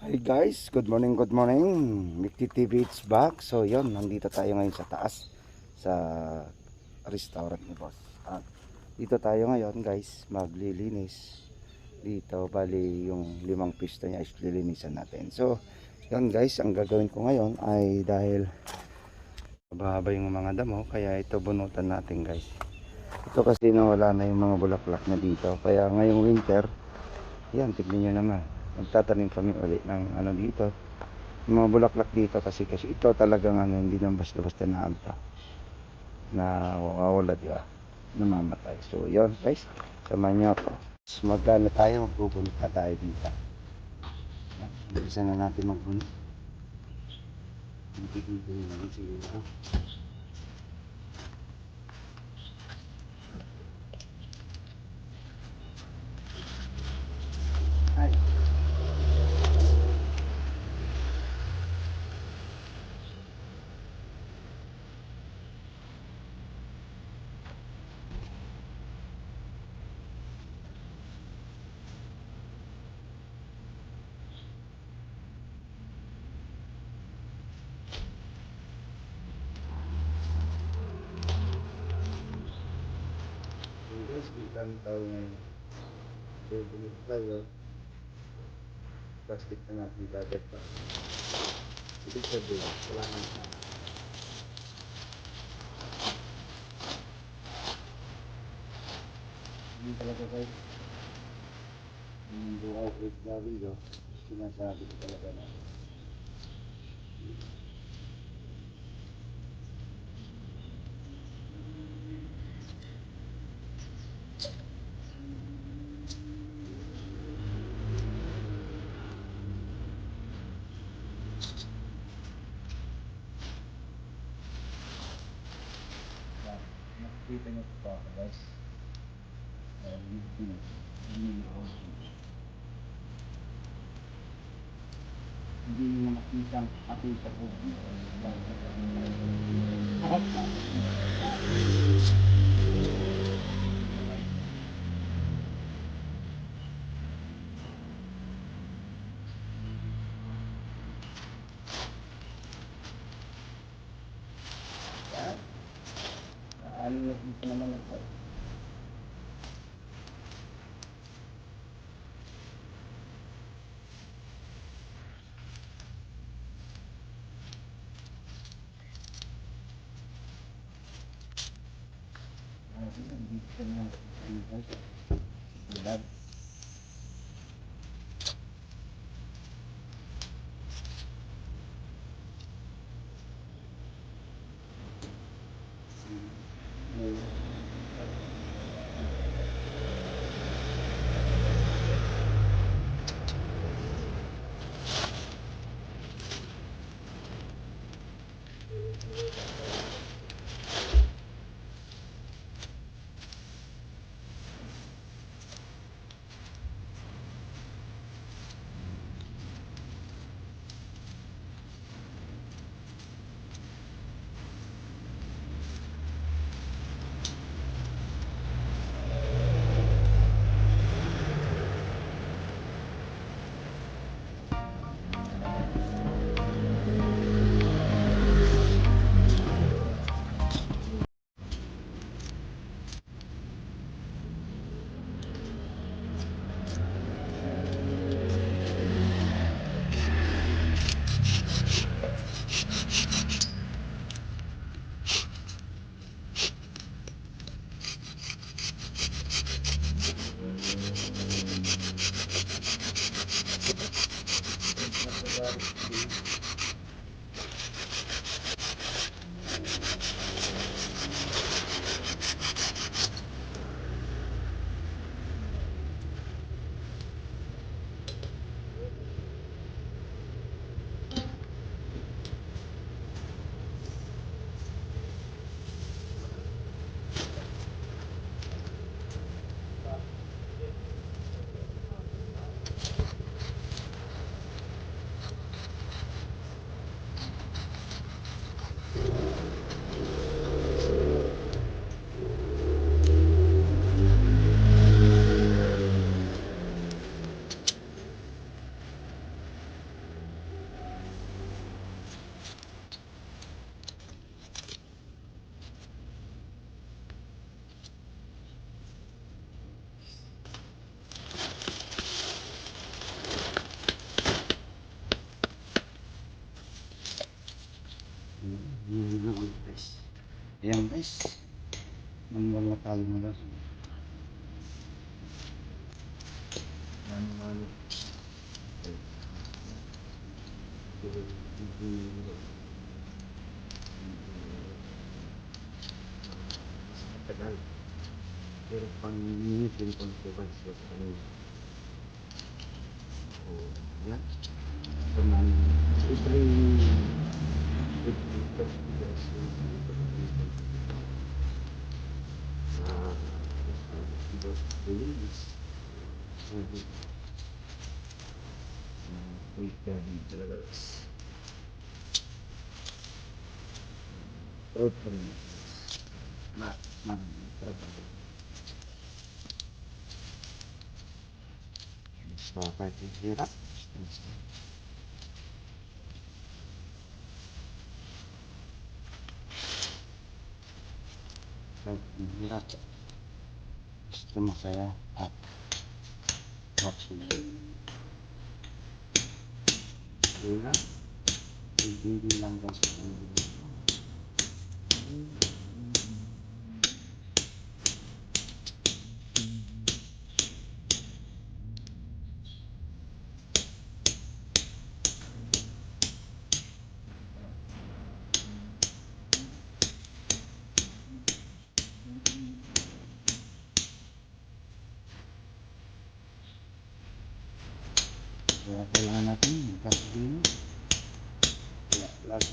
Hi guys, good morning, good morning. Mickey TV it's back. So yon, nandito tayo ngayon sa taas sa restaurant ni boss. Dito tayo ngayon guys, maglilinis. Dito bali yung limang pista niya is lilinisan natin. So yon guys, ang gagawin ko ngayon ay dahil mahaba yung mga damo, kaya ito bunutan natin guys. Ito kasi nawala na yung mga bulaklak na dito. Kaya ngayong winter, yan, tignan nyo naman. Magtatanim kami ulit ng ano dito, mga bulaklak dito, kasi ito talagang ano, hindi naman basta-basta na alta na wawala, di ba, namamatay. So yun guys, samahan nyo ako. Magkano tayo, magbubunot na tayo dito. Isa na natin magbunot dito naman siguro. Ay, so guys, biglang tao ngayon, bubunot tayo. Plastic na natin dagat pa. Ibig sabihin, wala nang hindi talaga guys, yung buhay OFW, sinasabi ko talaga na nakikita nyo po ako guys, hindi nyo nakita ang akita po. Ano nakita naman ito? Dito na guys. Ayan guys, manual na tali mo lang. Manual. Tagal. Pero pang minute yung confidence ko sa kanina. So, yan. So, every confidence bakit hirap? Hirap. Gusto masaya at watching. Hirap. Hindi lang gusto. Kaya kailangan natin magkakabino. Kaya lagi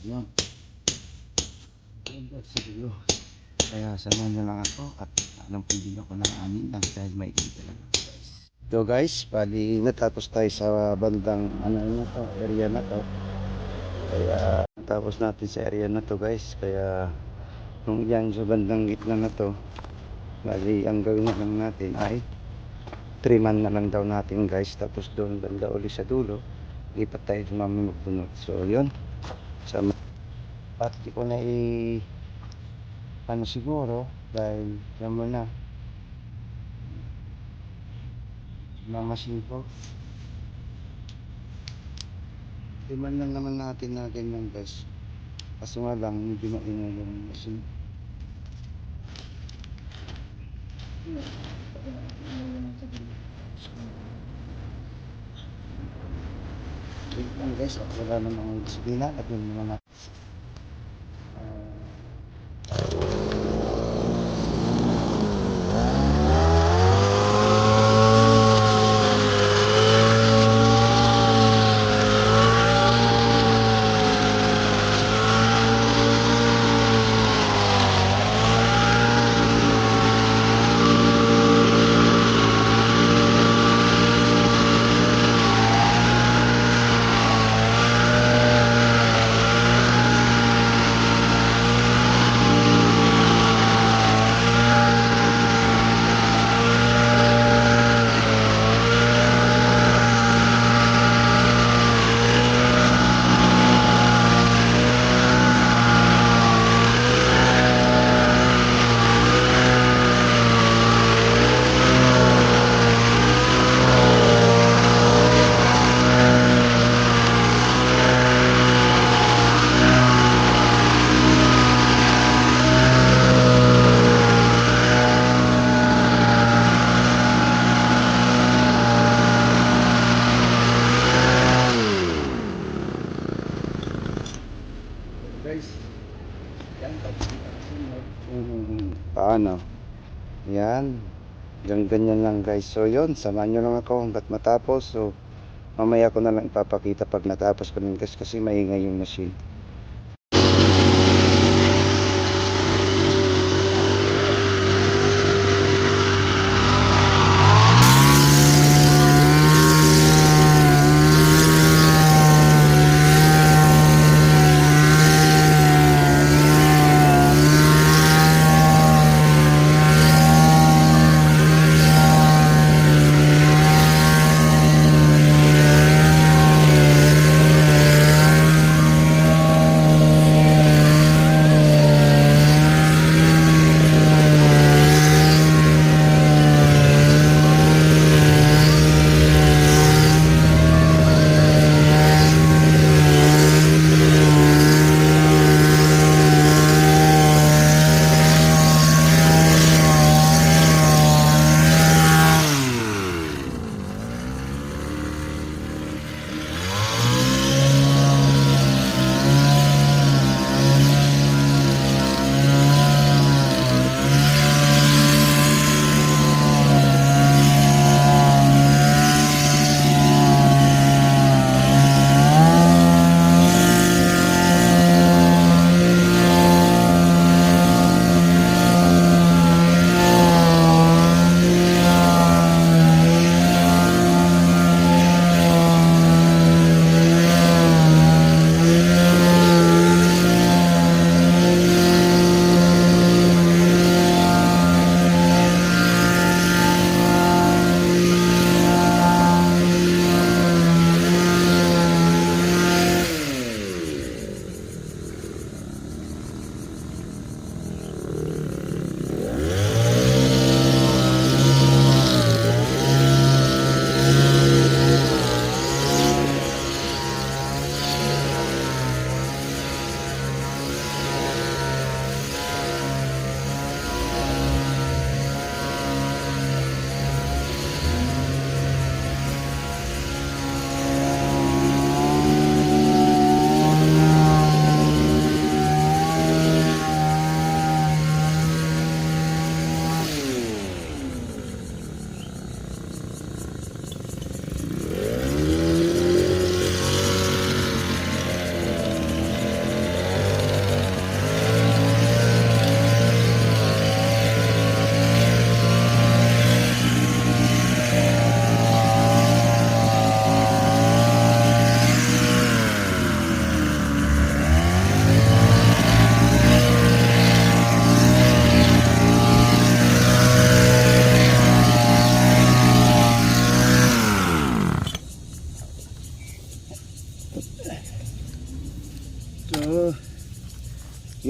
yun. Siguro. Kaya samahan nyo lang ako at anong video ko ng amin lang dahil may kita lang. So guys, bali natapos tayo sa bandang area na to. Kaya natapos natin sa area na to guys. Kaya kung yan sa bandang gitna na to, bali ang gawin na lang natin ay 3 man na lang daw natin guys. Tapos doon banda uli sa dulo, lipat tayo sa mami magbunot. So yun, sa pati ko na ano siguro dahil yan mo na mamasin ko. Iman lang naman natin na ganyan guys. Kaso nga lang hindi maingay yung machine. Wait lang guys, at wala namang disiplina at yun naman natin. Guys, yan paano? Yan. Ganyan lang guys. So yun, samahan nyo lang ako hanggat matapos. So mamaya ko na lang ipapakita pag natapos ko nun kasi maingay yung machine.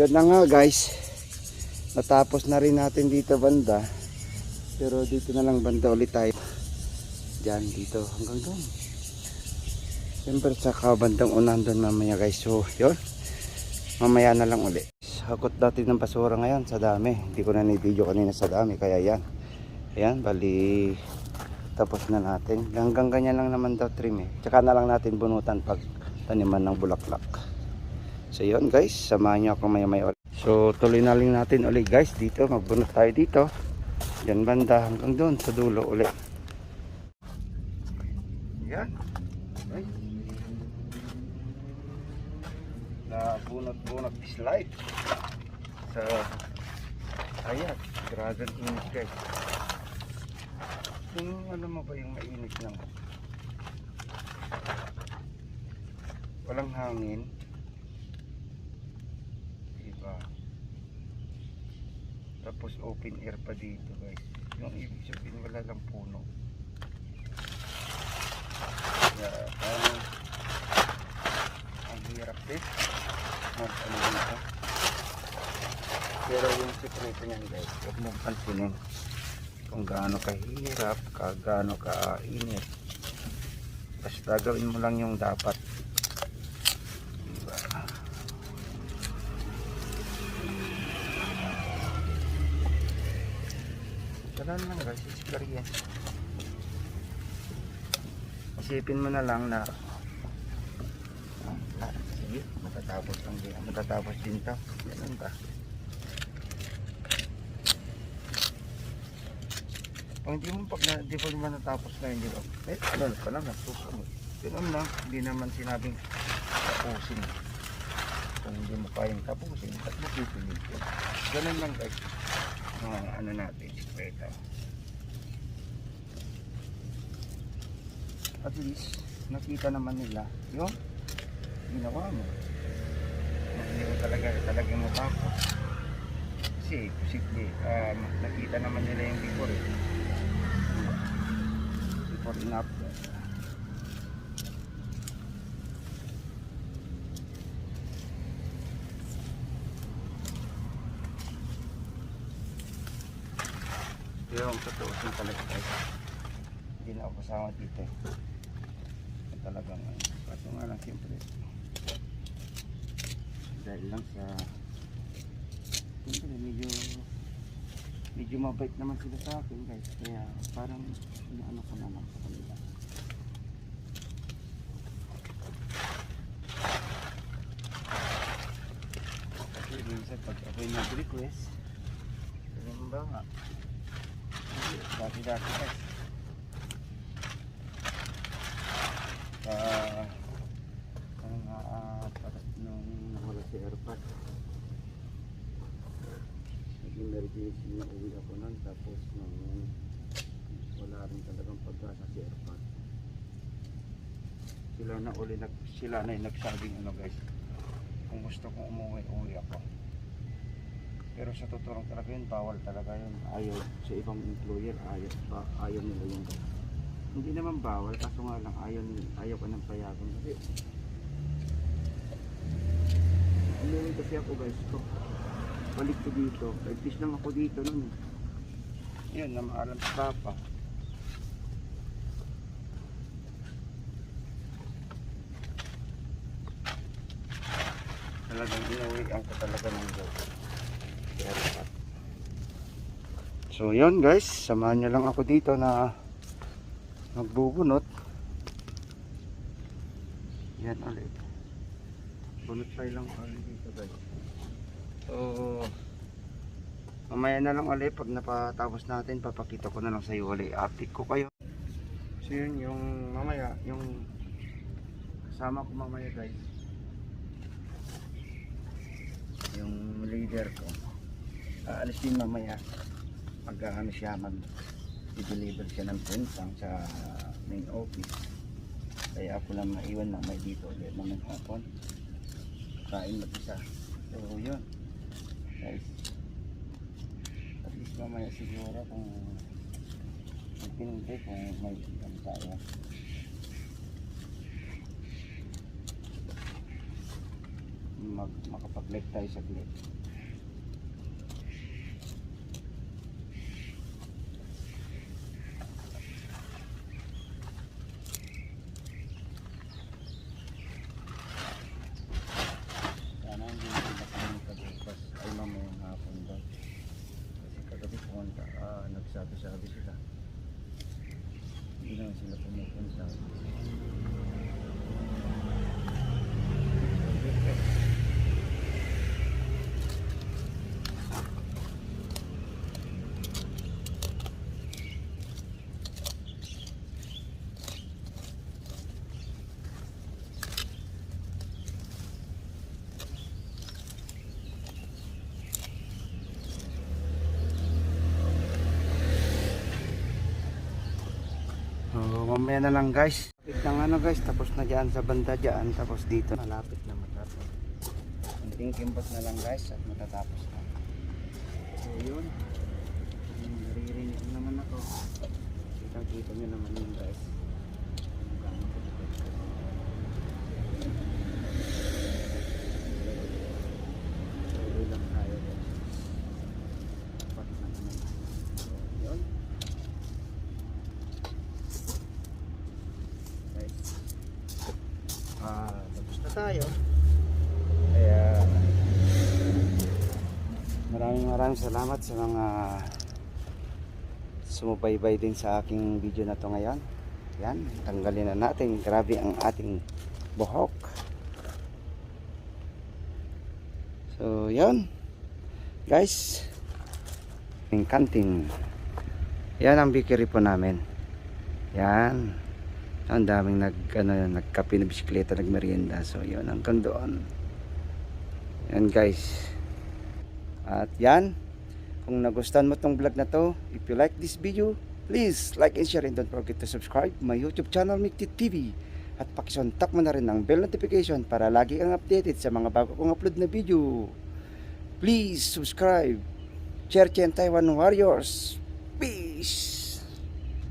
yun na nga guys, natapos na rin natin dito banda, pero dito na lang banda ulit tayo. Diyan dito hanggang doon. Siyempre sa kabandang unahan doon mamaya guys. So yun, mamaya na lang ulit. Hakot natin ng basura ngayon sa dami. Hindi ko na ni-video kanina sa dami, kaya yan. Ayan, bali tapos na natin. Hanggang ganyan lang naman daw trim eh. Tsaka na lang natin bunutan pag taniman ng bulaklak. So yun guys, samahan nyo ako maya-maya ulit. So tuloy na lang natin ulit guys dito. Magbunot tayo dito. Yan banda hanggang doon sa dulo ulit. Yan. Okay. Na bunot-bunot slide. So ayan, dragon init guys. Kung ano mo ba yung mainit lang, walang hangin, diba? Tapos open air pa dito guys. Yung ibig sabihin wala lang puno. Kaya parang ang hirap din ano dito. Pero yung sekreto niyan guys, huwag mong pansinin kung gaano kahirap, gaano kainit. Basta gawin mo lang yung dapat, diba? Ganun lang guys, experience. Isipin mo na lang na sige, matatapos din to. Ganun ba? Kung hindi mo di pa naman natapos na yun, di ba? Ano pa lang, nagsusunod. Ganun lang, hindi naman sinabing tapusin. Kung hindi mo kayang tapusin, at mapipilit ko. Ganun lang guys. Ano natin, sikreto. At least, nakita naman nila yung ginawa mo. Hindi mo talaga mo tapos. Kasi, posible, nakita naman nila yung before eh. Before and after. Yung totoosin talaga guys, hindi na ako kasama dito eh. Talagang kaso nga lang siyempre dahil lang sa siyempre medyo mabait naman sila sa akin guys, kaya parang ano ko na lang sa kanila. Kasi minsan pag ako'y nag-request, ganun ba nga, dati guys nung wala si airpod, nag-emergency na uwi ako nun, tapos nung wala rin talagang pag-asa si airpod, sila na yung nagsabing ano guys, kung gusto kong umuwi ako. Pero sa totoo talaga yun, bawal talaga yun. Ayaw sa ibang employer, ayaw nila yun. Hindi naman bawal, kaso nga lang ayaw ka ng payagan. Kasi umuwi kasi ako guys, balik ko dito, 5 days lang ako dito nun. Yun, na maalam sa papa. Talagang inuwian ko talaga ng job. So yun guys, samahan nyo lang ako dito na magbubunot. Yan ulit, bunot tayo lang ulit dito guys. So mamaya na lang ulit, pag napatapos natin papakita ko na lang sa iyo ulit, update ko kayo. So yun yung mamaya, yung kasama ko mamaya guys, yung leader ko, aalis din mamaya. Mag-ano siya, mag-deliver siya ng pensang sa main office. Kaya ako lang maiwan na may dito ulit naman hapon. Kain mag-isa. So yun guys, at least mamaya siguro kung pinunti kung may ano tayo. makapag-live tayo saglit. Sana hindi sila kami pagbukas ay mamayang hapon daw. Kasi kagabi pumunta, nagsabi-sabi sila. Hindi naman sila pumupunta. Mamaya na lang guys. Malapit ng ano guys, tapos na dyan sa banda dyan, tapos dito. Malapit na matapos. Kunting kimbot na lang guys at matatapos na. So yun. Naririnig naman ako. Kita nyo naman yun guys. Tuloy lang tayo guys. Dapat na naman. Yun. Tapos na tayo. Kaya maraming salamat sa mga sumubaybay din sa aking video na to ngayon. Yan, tanggalin na natin. Grabe ang ating buhok. So yan guys, yung kantin. Yan ang bakery po namin. Yan. Ang daming nagkape na bisikleta, nagmerienda. So yun, hanggang doon. Yan guys. At yan, kung nagustuhan mo tong vlog na to, if you like this video, please like and share and don't forget to subscribe my YouTube channel Mikti TV. At pakisontak mo na rin ang bell notification para lagi kang updated sa mga bago kong upload na video. Please subscribe. Cherchen Taiwan Warriors. Peace.